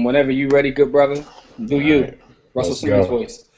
Whenever you ready, good brother, do All you. right, Russell let's Simmons go. voice.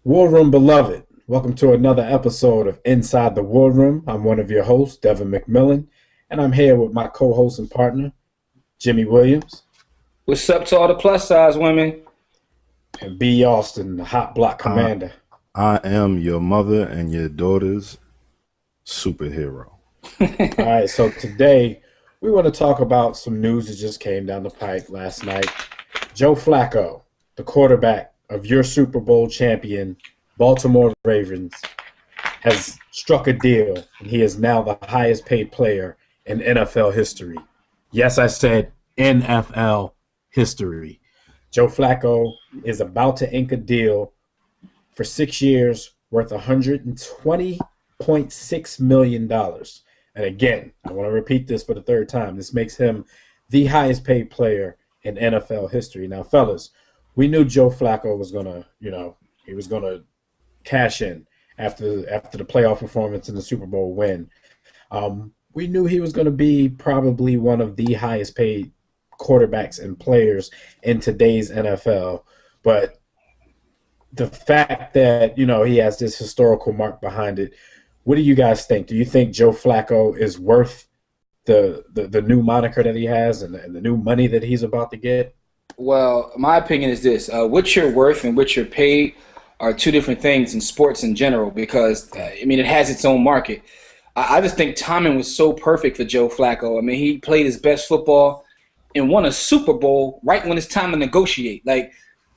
War Room beloved, welcome to another episode of Inside the War Room. I'm one of your hosts, Devin McMillan, and I'm here with my co-host and partner, Jimmy Williams, What's up to all the plus size women? and B. Austin, the hot block I, commander. I am your mother and your daughter's superhero. All right, so today we want to talk about some news that just came down the pike last night. Joe Flacco, the quarterback of your Super Bowl champion, Baltimore Ravens, has struck a deal, and he is now the highest paid player in NFL history. Yes, I said NFL history. Joe Flacco is about to ink a deal for 6 years worth $120.6 million. And again, I want to repeat this for the third time. This makes him the highest paid player in NFL history. Now, fellas, we knew Joe Flacco was gonna, he was gonna cash in after the playoff performance and the Super Bowl win. We knew he was going to be probably one of the highest paid quarterbacks and players in today's NFL. But the fact that, he has this historical mark behind it, what do you guys think? Do you think Joe Flacco is worth the new moniker that he has and the new money that he's about to get? Well, my opinion is this: what you're worth and what you're paid are two different things in sports in general. Because it has its own market. I just think timing was so perfect for Joe Flacco. I mean, he played his best football and won a Super Bowl right when it's time to negotiate. Like,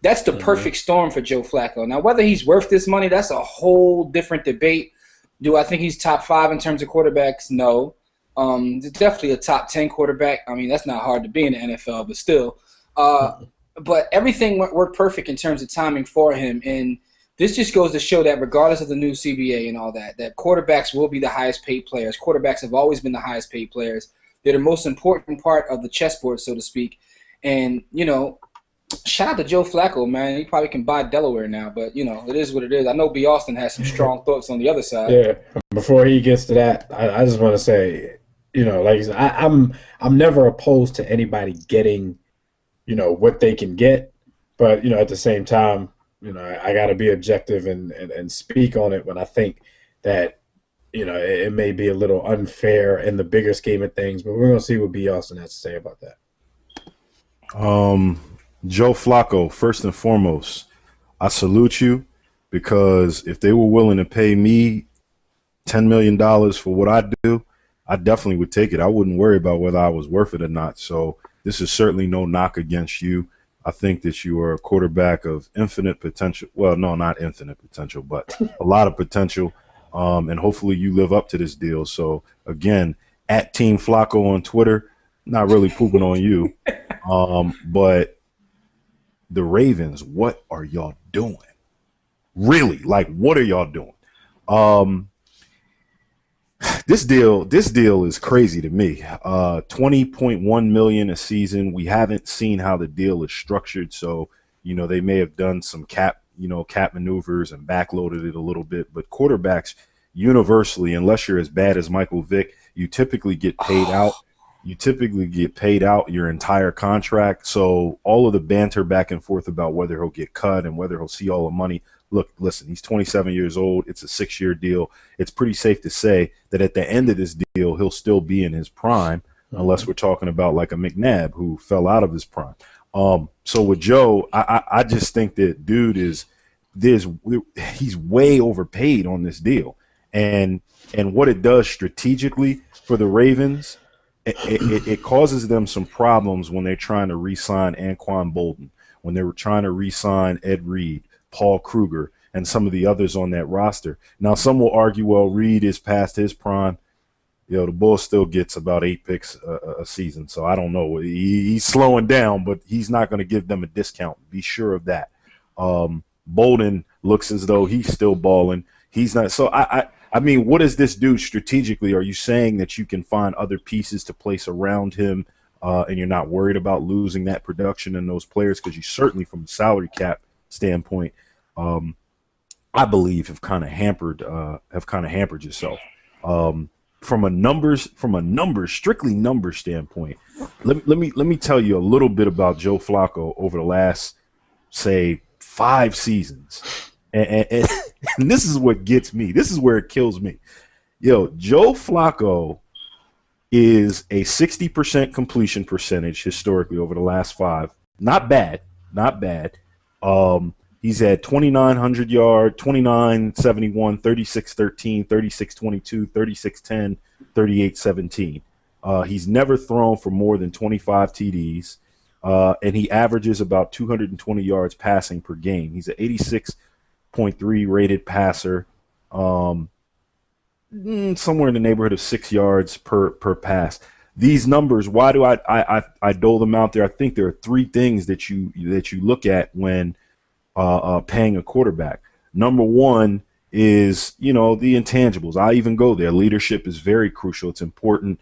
that's the perfect storm for Joe Flacco. Now, whether he's worth this money, that's a whole different debate. Do I think he's top 5 in terms of quarterbacks? No. Definitely a top 10 quarterback. I mean, that's not hard to be in the NFL, but still. But everything worked perfect in terms of timing for him. And this just goes to show that regardless of the new CBA and all that, that quarterbacks will be the highest paid players. Quarterbacks have always been the highest paid players. They're the most important part of the chessboard, so to speak. And, shout out to Joe Flacco, man. He probably can buy Delaware now, but, it is what it is. I know B. Austin has some strong thoughts on the other side. Yeah. Before he gets to that, I just want to say, like I said, I'm never opposed to anybody getting, what they can get, but at the same time, I got to be objective and speak on it when I think that it may be a little unfair in the bigger scheme of things. But we're gonna see what B. Austin has to say about that. Joe Flacco, first and foremost, I salute you, because if they were willing to pay me $10 million for what I do, I definitely would take it. I wouldn't worry about whether I was worth it or not. So this is certainly no knock against you. I think that you are a quarterback of infinite potential. Well, no, not infinite potential, but a lot of potential. And hopefully you live up to this deal. So again, at Team Flacco on Twitter, not really pooping on you. But the Ravens, what are y'all doing? Really? Like, what are y'all doing? This deal is crazy to me. 20.1 million a season. We haven't seen how the deal is structured, so they may have done some cap maneuvers and backloaded it a little bit. But quarterbacks universally, unless you're as bad as Michael Vick, you typically get paid out. You typically get paid out your entire contract. So all of the banter back and forth about whether he'll get cut and whether he'll see all the money. Look, listen, he's 27 years old. It's a 6-year deal. It's pretty safe to say that at the end of this deal, he'll still be in his prime, unless we're talking about like a McNabb who fell out of his prime. So with Joe, I just think that he's way overpaid on this deal. And what it does strategically for the Ravens, it causes them some problems when they're trying to re-sign Anquan Bolden, when they were trying to re-sign Ed Reed, Paul Kruger, and some of the others on that roster. Now, some will argue, well, Reed is past his prime. The Bulls still gets about 8 picks a season, so I don't know. He's slowing down, but he's not going to give them a discount. Be sure of that. Bolden looks as though he's still balling. He's not. So, I mean, what does this do strategically? Are you saying that you can find other pieces to place around him, and you're not worried about losing that production and those players? Because you certainly, from a salary cap standpoint, I believe have kind of hampered yourself. from a strictly numbers standpoint, let me tell you a little bit about Joe Flacco over the last, say, 5 seasons, and and this is what gets me. This is where it kills me. Yo, Joe Flacco is a 60% completion percentage historically over the last 5. Not bad, not bad. He's had 2,900 yard, 2971, 3613, 3622, 3610, 3817. He's never thrown for more than 25 TDs, and he averages about 220 yards passing per game. He's an 86.3 rated passer, somewhere in the neighborhood of 6 yards per pass. These numbers, why do I dole them out there? I think there are 3 things that you look at when paying a quarterback. Number one is, the intangibles. I even go there. Leadership is very crucial. It's important.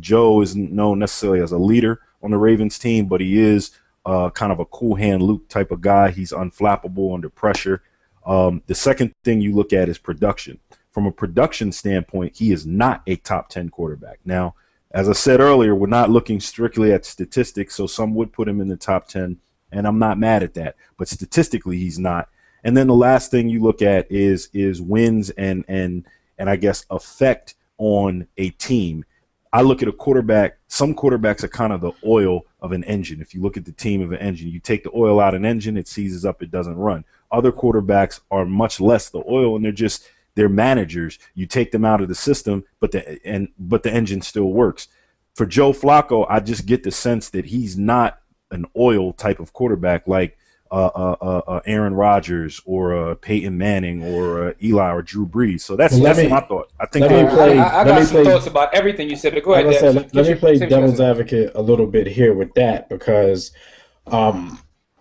Joe isn't known necessarily as a leader on the Ravens team, but he is kind of a cool hand Luke type of guy. He's unflappable under pressure. The second thing you look at is production. From a production standpoint, he is not a top 10 quarterback. Now, as I said earlier, we're not looking strictly at statistics, so some would put him in the top 10, and I'm not mad at that. But statistically, he's not. And then the last thing you look at is wins and I guess effect on a team. I look at a quarterback. Some quarterbacks are kind of the oil of an engine. If you look at the team of an engine, you take the oil out of an engine, it seizes up, it doesn't run. Other quarterbacks are much less the oil, and they're managers. You take them out of the system, but the engine still works. For Joe Flacco, I just get the sense that he's not an oil type of quarterback like Aaron Rodgers or Peyton Manning or Eli or Drew Brees. So that's my thought. I think I got some thoughts about everything you said, but go ahead. Let me play devil's advocate a little bit here with that, because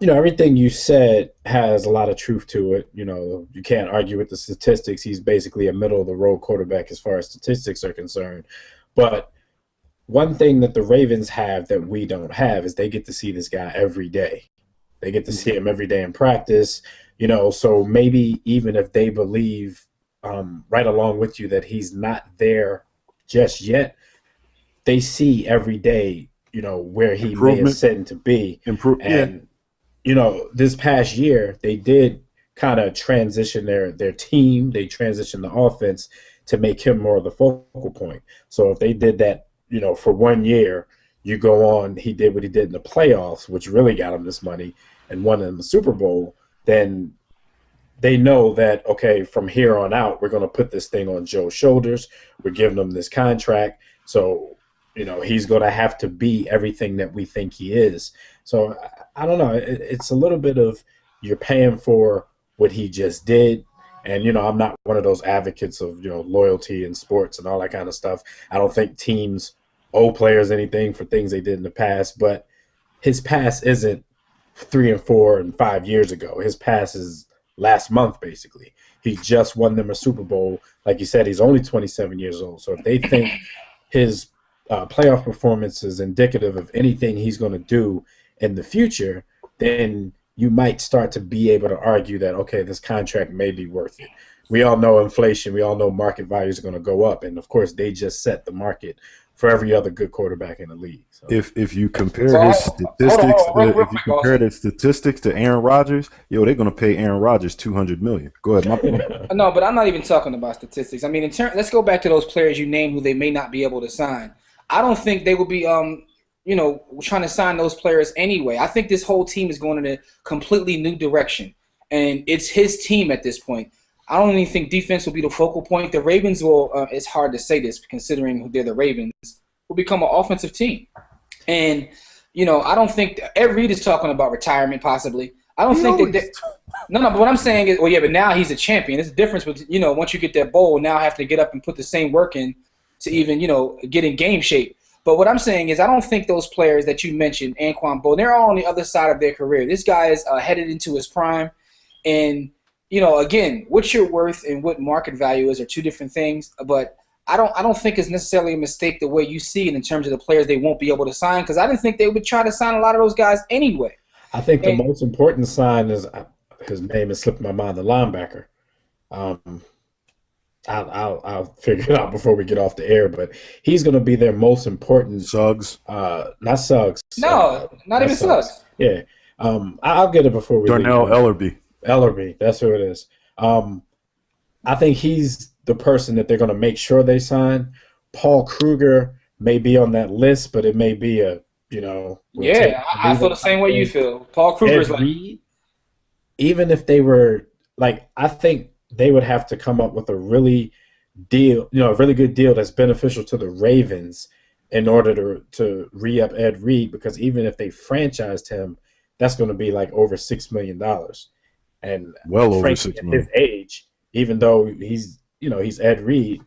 everything you said has a lot of truth to it. You can't argue with the statistics. He's basically a middle-of-the-road quarterback as far as statistics are concerned. But one thing that the Ravens have that we don't have is they get to see this guy every day. They get to see him every day in practice. So maybe even if they believe right along with you that he's not there just yet, they see every day, where he may ascend to be. This past year, they did kind of transition their team. They transitioned the offense to make him more of the focal point. So if they did that, for 1 year, you go on, he did what he did in the playoffs, which really got him this money, and won in the Super Bowl, then they know that, okay, from here on out, we're going to put this thing on Joe's shoulders. We're giving him this contract. So, he's going to have to be everything that we think he is. So I don't know. It's a little bit of you're paying for what he just did. And, I'm not one of those advocates of, loyalty in sports and all that kind of stuff. I don't think teams owe players anything for things they did in the past. But his past isn't 3 and 4 and 5 years ago. His past is last month, basically. He just won them a Super Bowl. Like you said, he's only 27 years old. So if they think his playoff performance is indicative of anything he's going to do in the future, then you might start to be able to argue that, okay, this contract may be worth it. We all know inflation. We all know market values are going to go up. And, of course, they just set the market for every other good quarterback in the league. So. If you compare his statistics to Aaron Rodgers, they're going to pay Aaron Rodgers $200 million. Go ahead. No, but I'm not even talking about statistics. I mean, let's go back to those players you named who they may not be able to sign. I don't think they will be trying to sign those players anyway. I think this whole team is going in a completely new direction, and it's his team at this point. I don't even think defense will be the focal point. The Ravens will, it's hard to say this considering they're the Ravens, will become an offensive team. And, I don't think Ed Reed is talking about retirement possibly. I don't think that no, but what I'm saying is, but now he's a champion. There's a difference with, once you get that bowl, now have to get up and put the same work in to even, get in game shape. But what I'm saying is I don't think those players that you mentioned, Anquan Boldin, they're all on the other side of their career. This guy is headed into his prime. And, again, what your worth and what market value is are two different things. But I don't think it's necessarily a mistake the way you see it in terms of the players they won't be able to sign, because I didn't think they would try to sign a lot of those guys anyway. I think the most important sign is his name is slipping my mind, the linebacker. I'll figure it out before we get off the air. But he's going to be their most important. Suggs, Not Suggs. No, not even Suggs. Yeah. I'll get it before we Darnell leave. Ellerbe. Ellerbe, that's who it is. I think he's the person that they're going to make sure they sign. Paul Kruger may be on that list, but it may be Yeah, I feel the same way you feel. Paul Kruger's like, Reed, even if they were like, I think they would have to come up with a really good deal that's beneficial to the Ravens in order to re-up Ed Reed, because even if they franchised him, that's going to be like over $6 million. And Well over frankly, $6 at million. his age, even though he's Ed Reed,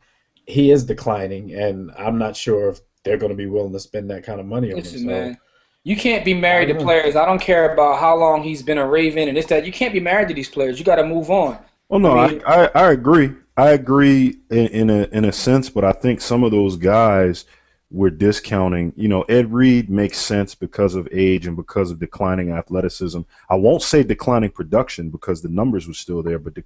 he is declining, and I'm not sure if they're going to be willing to spend that kind of money on him. listen, man, you can't be married to players. I don't care about how long he's been a Raven and this, that. You can't be married to these players. You got to move on. Well, no, I mean, I agree. I agree in a sense, but I think some of those guys we're discounting. Ed Reed makes sense because of age and because of declining athleticism. I won't say declining production because the numbers were still there, but the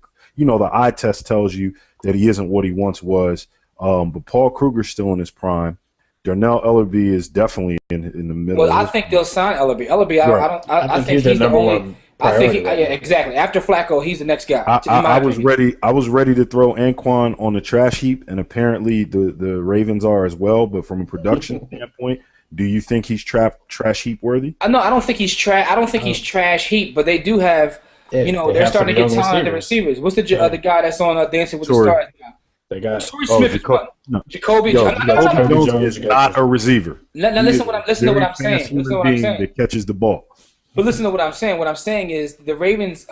eye test tells you that he isn't what he once was. But Paul Kruger's still in his prime. Darnell Ellerbe is definitely in the middle. Well, I think they'll sign Ellerbe. Ellerbe, I think he's he's the number only. one I think priority. exactly. After Flacco, he's the next guy. I was ready. I was ready to throw Anquan on the trash heap, and apparently the Ravens are as well. But from a production standpoint, do you think he's trash heap worthy? No, I don't think he's trash. I don't think he's trash heap, but they do have. They're starting to get talented receivers. What's the other guy that's on Dancing with the Stars now? They got Torrey Smith. Jacoby. Jacoby Jones is not a receiver. Now listen to what I'm saying. Listen to what I'm saying. That catches the ball. But listen to what I'm saying. What I'm saying is the Ravens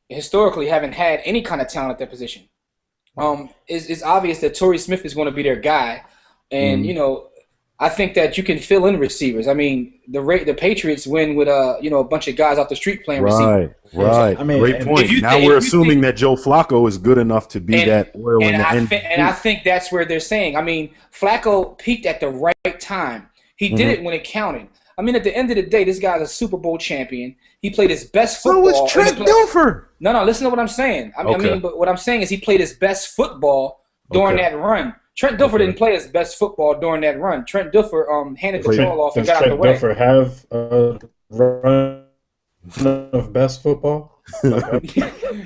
historically haven't had any kind of talent at that position. It's obvious that Torrey Smith is going to be their guy, and I think that you can fill in receivers. I mean, the Patriots win with a bunch of guys off the street playing receivers. Right. I mean, great point. Now we're assuming that Joe Flacco is good enough to be that oil in the end. And I think that's where they're saying. I mean, Flacco peaked at the right time. He did it when it counted. I mean, at the end of the day, this guy's a Super Bowl champion. He played his best football. So is Trent Dilfer. No, listen to what I'm saying. I mean, but what I'm saying is he played his best football during that run. Trent Dilfer didn't play his best football during that run. Trent Dilfer handed the ball off and got out the way. Does Trent Dilfer have a run of best football?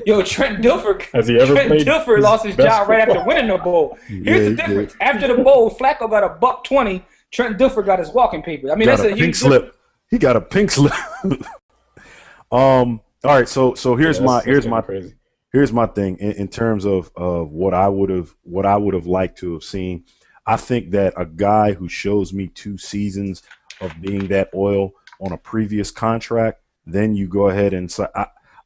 Yo, Trent Dilfer. Has he ever played? Trent Dilfer lost his job right after winning the bowl. Here's the difference. After the bowl, Flacco got a $120. Trent Dilfer got his walking paper. I mean, that's a pink slip. He got a pink slip. All right, so here's my thing in terms of what I would have liked to have seen. I think that a guy who shows me 2 seasons of being that oil on a previous contract, then you go ahead and say,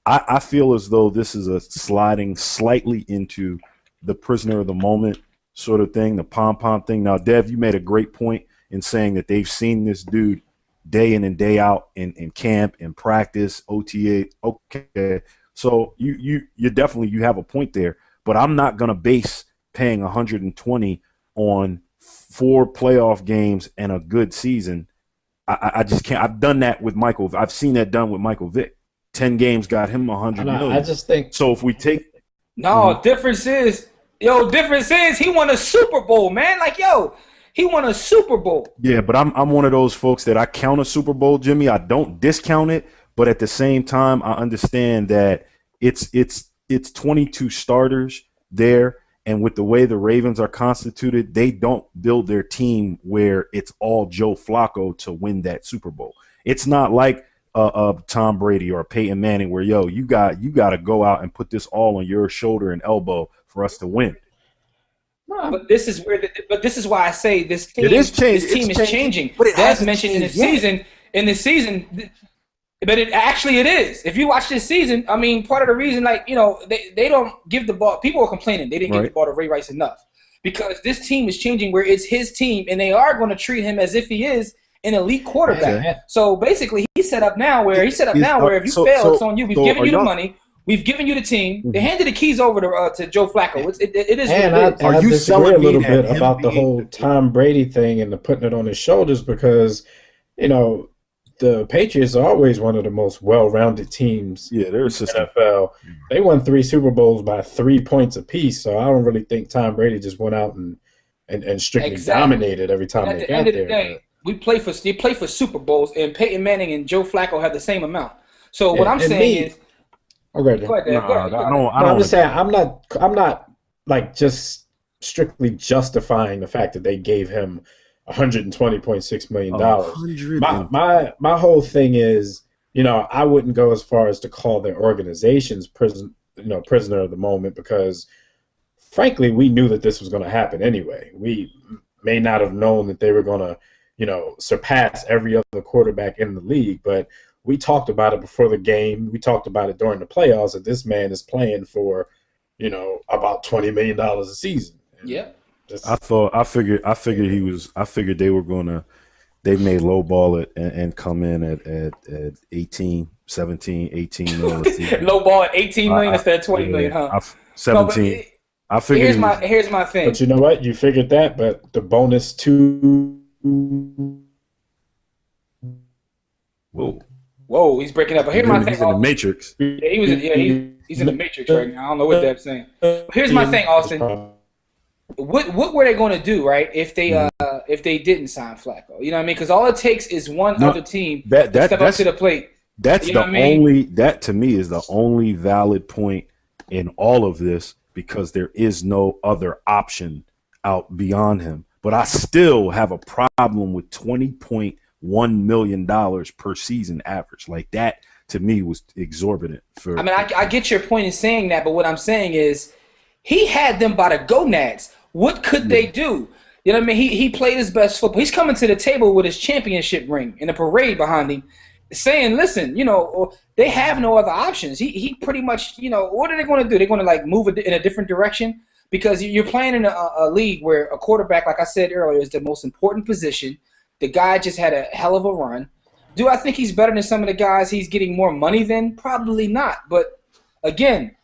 I feel as though this is a sliding slightly into the prisoner of the moment sort of thing, the pom-pom thing. Now, Dev, you made a great point in saying that they've seen this dude day in and day out in camp, in practice, OTA. Okay, so you definitely you have a point there, but I'm not gonna base paying 120 on 4 playoff games and a good season. I just can't. I've done that with Michael. I've seen that done with Michael Vick. 10 games got him 100 million. I just think so. If we take difference is he won a Super Bowl, man. Like he won a Super Bowl. Yeah, but I'm one of those folks that I count a Super Bowl, Jimmy. I don't discount it, but at the same time, I understand that it's 22 starters there, and with the way the Ravens are constituted, they don't build their team where it's all Joe Flacco to win that Super Bowl. It's not like Tom Brady or Peyton Manning where you got to go out and put this all on your shoulder and elbow for us to win. No, but this is why I say this team is changing. But That's mentioned in the season. But it is. If you watch this season, I mean, part of the reason, they don't give the ball. People are complaining they didn't give the ball to Ray Rice enough because this team is changing where it's his team, and they are going to treat him as if he is an elite quarterback. Okay. So basically, he's set up now where if you fail, it's on you. We've given you the money. We've given you the team. They handed the keys over to Joe Flacco. It is. And I disagree a little bit about the whole Tom Brady thing and the putting it on his shoulders because, the Patriots are always one of the most well-rounded teams Yeah, they're a in system. the NFL. They won 3 Super Bowls by 3 points apiece, so I don't really think Tom Brady just went out and strictly dominated every time And they at the got end of the there. day, they play for Super Bowls, and Peyton Manning and Joe Flacco have the same amount. So what I'm saying is, okay, go ahead. I don't. I'm just saying I'm not like just strictly justifying the fact that they gave him $120.6 million. My whole thing is, I wouldn't go as far as to call their organization's prisoner of the moment, because frankly, we knew that this was going to happen anyway. We may not have known that they were going to, surpass every other quarterback in the league, but we talked about it before the game. We talked about it during the playoffs, that this man is playing for, about $20 million a season. Yeah. I figured they were gonna. They may lowball it and come in at 18, 17, 18 million. Lowball at 18 million instead of 20 million, huh? 17. No, I figured. Here's my thing. But you know what? You figured that, but the bonus to. Whoa, he's breaking up. But here's my thing. He's in the Matrix. Yeah, he's in the Matrix right now. I don't know what that's saying. But here's my thing, Austin. What were they going to do, right? If they didn't sign Flacco, you know what I mean? Because all it takes is one other team to step up to the plate. That's the only. That to me is the only valid point in all of this, because there is no other option out beyond him. But I still have a problem with $20.1 million per season average. Like, that to me was exorbitant. I get your point in saying that, but what I'm saying is he had them by the gonads. What could they do? You know what I mean? He played his best football. He's coming to the table with his championship ring and a parade behind him, saying, listen, they have no other options. He pretty much, what are they going to do? They're going to move in a different direction, because you're playing in a league where a quarterback, like I said earlier, is the most important position. The guy just had a hell of a run. Do I think he's better than some of the guys he's getting more money than? Probably not. But again,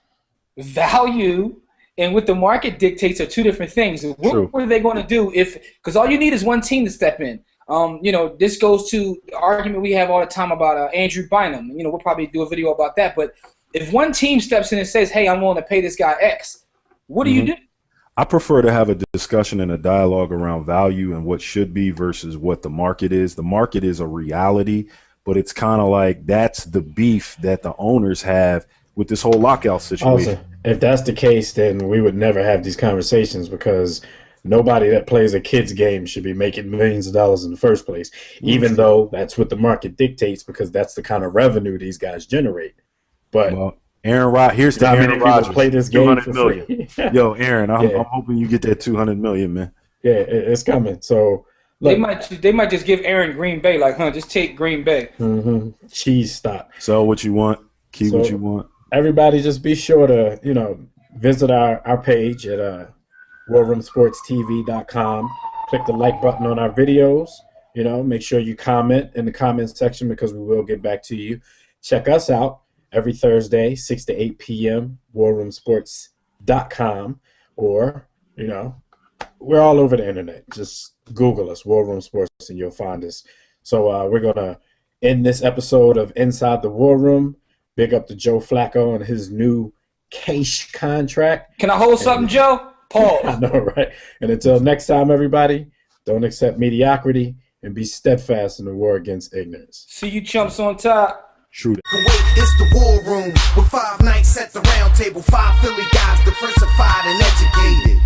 value and what the market dictates are two different things. What were they going to do because all you need is one team to step in. This goes to the argument we have all the time about Andrew Bynum. We'll probably do a video about that. But if one team steps in and says, hey, I'm willing to pay this guy X, what do you do? I prefer to have a discussion and a dialogue around value and what should be versus what the market is. The market is a reality, but it's kind of like that's the beef that the owners have with this whole lockout situation. Also, if that's the case, then we would never have these conversations, because nobody that plays a kid's game should be making millions of dollars in the first place, even though that's what the market dictates, because that's the kind of revenue these guys generate. But Aaron Rodgers, here's the Aaron Rodgers. Play this game for free. Yo, Aaron, I'm hoping you get that $200 million, man. Yeah, it's coming. So look, they might just give Aaron Green Bay, just take Green Bay. Cheese stop. So what you want? What you want? Everybody, just be sure to visit our page at warroomsportstv.com. Click the like button on our videos. Make sure you comment in the comments section, because we will get back to you. Check us out every Thursday, 6 to 8 p.m., warroomsports.com, or, we're all over the internet. Just Google us, War Room Sports, and you'll find us. So we're going to end this episode of Inside the War Room. Big up to Joe Flacco and his new cash contract. Can I hold something, Joe? Pause. I know, right? And until next time, everybody, don't accept mediocrity and be steadfast in the war against ignorance. See you chumps on top. True. It's the War Room with 5 nights at the round table. 5 Philly guys diversified and educated.